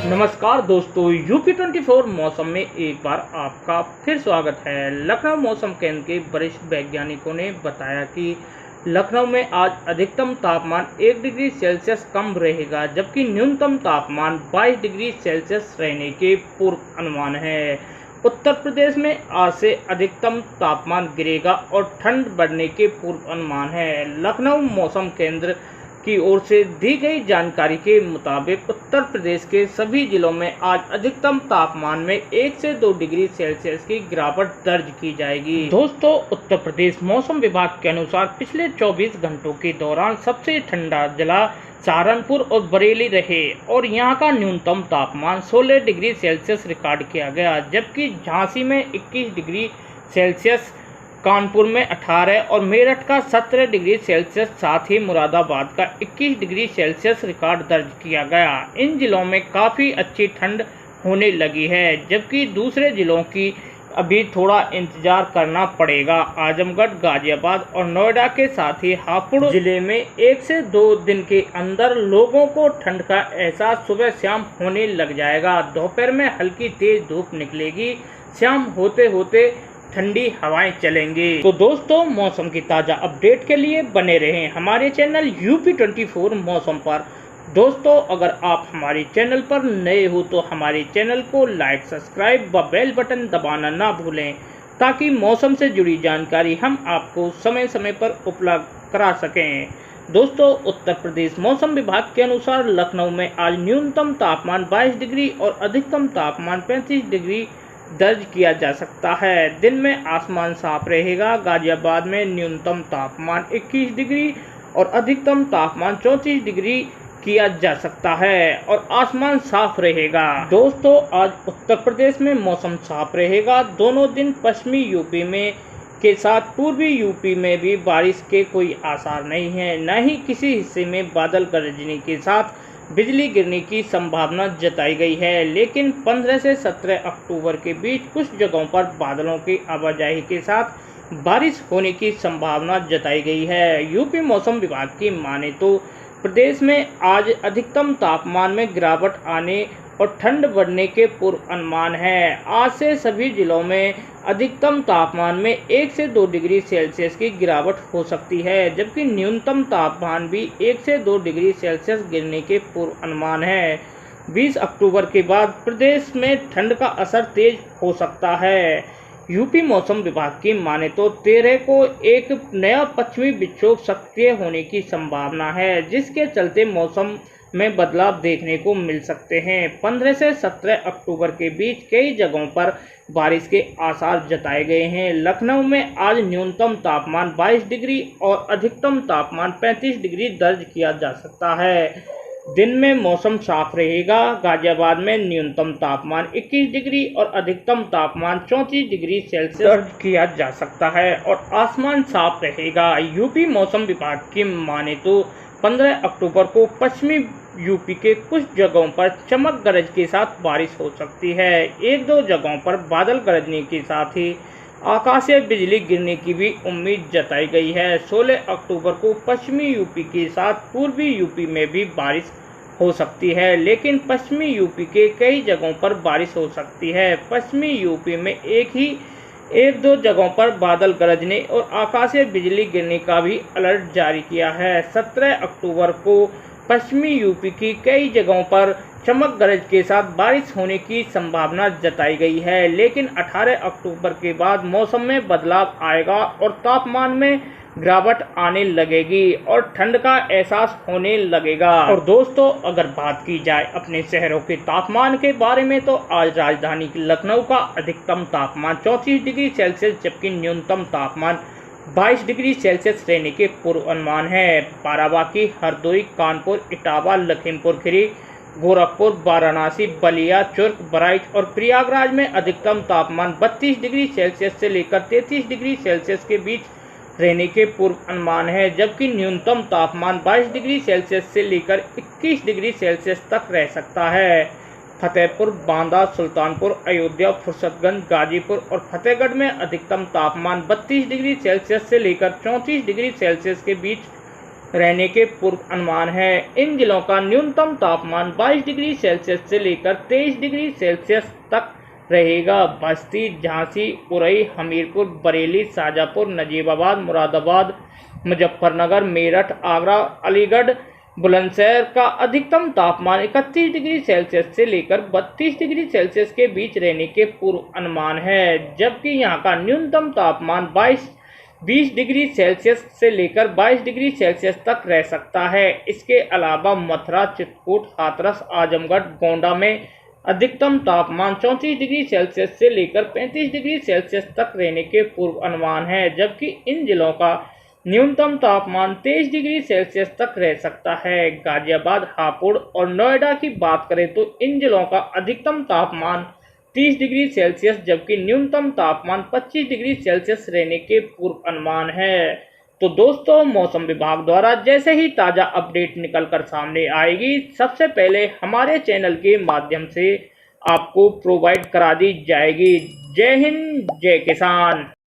नमस्कार दोस्तों, यूपी 24 मौसम में एक बार आपका फिर स्वागत है। लखनऊ मौसम केंद्र के वरिष्ठ वैज्ञानिकों ने बताया कि लखनऊ में आज अधिकतम तापमान 1 डिग्री सेल्सियस कम रहेगा, जबकि न्यूनतम तापमान 22 डिग्री सेल्सियस रहने के पूर्व अनुमान है। उत्तर प्रदेश में आज से अधिकतम तापमान गिरेगा और ठंड बढ़ने के पूर्व अनुमान है। लखनऊ मौसम केंद्र की ओर से दी गई जानकारी के मुताबिक उत्तर प्रदेश के सभी जिलों में आज अधिकतम तापमान में 1 से 2 डिग्री सेल्सियस की गिरावट दर्ज की जाएगी। दोस्तों, उत्तर प्रदेश मौसम विभाग के अनुसार पिछले 24 घंटों के दौरान सबसे ठंडा जिला सहारनपुर और बरेली रहे और यहां का न्यूनतम तापमान 16 डिग्री सेल्सियस रिकॉर्ड किया गया, जबकि झांसी में 21 डिग्री सेल्सियस, कानपुर में 18 और मेरठ का 17 डिग्री सेल्सियस, साथ ही मुरादाबाद का 21 डिग्री सेल्सियस रिकॉर्ड दर्ज किया गया। इन जिलों में काफ़ी अच्छी ठंड होने लगी है, जबकि दूसरे जिलों की अभी थोड़ा इंतजार करना पड़ेगा। आजमगढ़, गाजियाबाद और नोएडा के साथ ही हापुड़ जिले में 1 से 2 दिन के अंदर लोगों को ठंड का एहसास सुबह शाम होने लग जाएगा। दोपहर में हल्की तेज धूप निकलेगी, शाम होते होते ठंडी हवाएं चलेंगी। तो दोस्तों, मौसम की ताज़ा अपडेट के लिए बने रहें हमारे चैनल यूपी 24 मौसम पर। दोस्तों, अगर आप हमारे चैनल पर नए हो तो हमारे चैनल को लाइक, सब्सक्राइब व बेल बटन दबाना ना भूलें, ताकि मौसम से जुड़ी जानकारी हम आपको समय समय पर उपलब्ध करा सकें। दोस्तों, उत्तर प्रदेश मौसम विभाग के अनुसार लखनऊ में आज न्यूनतम तापमान 22 डिग्री और अधिकतम तापमान 35 डिग्री दर्ज किया जा सकता है। दिन में आसमान साफ रहेगा। गाजियाबाद में न्यूनतम तापमान 21 डिग्री और अधिकतम तापमान 34 डिग्री किया जा सकता है और आसमान साफ रहेगा। दोस्तों, आज उत्तर प्रदेश में मौसम साफ रहेगा। दोनों दिन पश्चिमी यूपी में के साथ पूर्वी यूपी में भी बारिश के कोई आसार नहीं है, न ही किसी हिस्से में बादल गरजने के साथ बिजली गिरने की संभावना जताई गई है। लेकिन 15 से 17 अक्टूबर के बीच कुछ जगहों पर बादलों की आवाजाही के साथ बारिश होने की संभावना जताई गई है। यूपी मौसम विभाग की माने तो प्रदेश में आज अधिकतम तापमान में गिरावट आने और ठंड बढ़ने के पूर्व अनुमान है। आज से सभी जिलों में अधिकतम तापमान में 1 से 2 डिग्री सेल्सियस की गिरावट हो सकती है, जबकि न्यूनतम तापमान भी 1 से 2 डिग्री सेल्सियस गिरने के पूर्व अनुमान है। 20 अक्टूबर के बाद प्रदेश में ठंड का असर तेज हो सकता है। यूपी मौसम विभाग की माने तो 13 को एक नया पश्चिमी विक्षोभ सक्रिय होने की संभावना है, जिसके चलते मौसम में बदलाव देखने को मिल सकते हैं। 15 से 17 अक्टूबर के बीच कई जगहों पर बारिश के आसार जताए गए हैं। लखनऊ में आज न्यूनतम तापमान 22 डिग्री और अधिकतम तापमान 35 डिग्री दर्ज किया जा सकता है। दिन में मौसम साफ रहेगा। गाजियाबाद में न्यूनतम तापमान 21 डिग्री और अधिकतम तापमान 34 डिग्री सेल्सियस दर्ज किया जा सकता है और आसमान साफ रहेगा। यूपी मौसम विभाग की माने तो 15 अक्टूबर को पश्चिमी यूपी के कुछ जगहों पर चमक गरज के साथ बारिश हो सकती है। 1-2 जगहों पर बादल गरजने के साथ ही आकाशीय बिजली गिरने की भी उम्मीद जताई गई है। 16 अक्टूबर को पश्चिमी यूपी के साथ पूर्वी यूपी में भी बारिश हो सकती है, लेकिन पश्चिमी यूपी के कई जगहों पर बारिश हो सकती है। पश्चिमी यूपी में 1-2 जगहों पर बादल गरजने और आकाशीय बिजली गिरने का भी अलर्ट जारी किया है। 17 अक्टूबर को पश्चिमी यूपी की कई जगहों पर चमक गरज के साथ बारिश होने की संभावना जताई गई है, लेकिन 18 अक्टूबर के बाद मौसम में बदलाव आएगा और तापमान में गिरावट आने लगेगी और ठंड का एहसास होने लगेगा। और दोस्तों, अगर बात की जाए अपने शहरों के तापमान के बारे में तो आज राजधानी लखनऊ का अधिकतम तापमान 34 डिग्री सेल्सियस, जबकि न्यूनतम तापमान 22 डिग्री सेल्सियस रहने के पूर्व अनुमान है। बाराबांकी, हरदोई, कानपुर, इटावा, लखीमपुर खीरी, गोरखपुर, वाराणसी, बलिया, चुर्क, बहराइच और प्रयागराज में अधिकतम तापमान 32 डिग्री सेल्सियस से लेकर 33 डिग्री सेल्सियस के बीच रहने के पूर्व अनुमान है, जबकि न्यूनतम तापमान 22 डिग्री सेल्सियस से लेकर 21 डिग्री सेल्सियस तक रह सकता है। फतेहपुर, बांदा, सुल्तानपुर, अयोध्या, फुर्सतगंज, गाजीपुर और फतेहगढ़ में अधिकतम तापमान 32 डिग्री सेल्सियस से लेकर 34 डिग्री सेल्सियस के बीच रहने के पूर्व अनुमान है। इन जिलों का न्यूनतम तापमान 22 डिग्री सेल्सियस से लेकर 23 डिग्री सेल्सियस तक रहेगा। बस्ती, झांसी, उरई, हमीरपुर, बरेली, शाजापुर, नजीबाबाद, मुरादाबाद, मुजफ्फरनगर, मेरठ, आगरा, अलीगढ़, बुलंदशहर का अधिकतम तापमान 31 डिग्री सेल्सियस से लेकर 32 डिग्री सेल्सियस के बीच रहने के पूर्व अनुमान है, जबकि यहाँ का न्यूनतम तापमान 20 डिग्री सेल्सियस से लेकर 22 डिग्री सेल्सियस तक रह सकता है। इसके अलावा मथुरा, चित्रकूट, हाथरस, आजमगढ़, गोंडा में अधिकतम तापमान 34 डिग्री सेल्सियस से लेकर 35 डिग्री सेल्सियस तक रहने के पूर्व अनुमान है, जबकि इन जिलों का न्यूनतम तापमान 23 डिग्री सेल्सियस तक रह सकता है। गाजियाबाद, हापुड़ और नोएडा की बात करें तो इन जिलों का अधिकतम तापमान 30 डिग्री सेल्सियस जबकि न्यूनतम तापमान 25 डिग्री सेल्सियस रहने के पूर्व अनुमान है। तो दोस्तों, मौसम विभाग द्वारा जैसे ही ताज़ा अपडेट निकल कर सामने आएगी, सबसे पहले हमारे चैनल के माध्यम से आपको प्रोवाइड करा दी जाएगी। जय हिंद, जय किसान।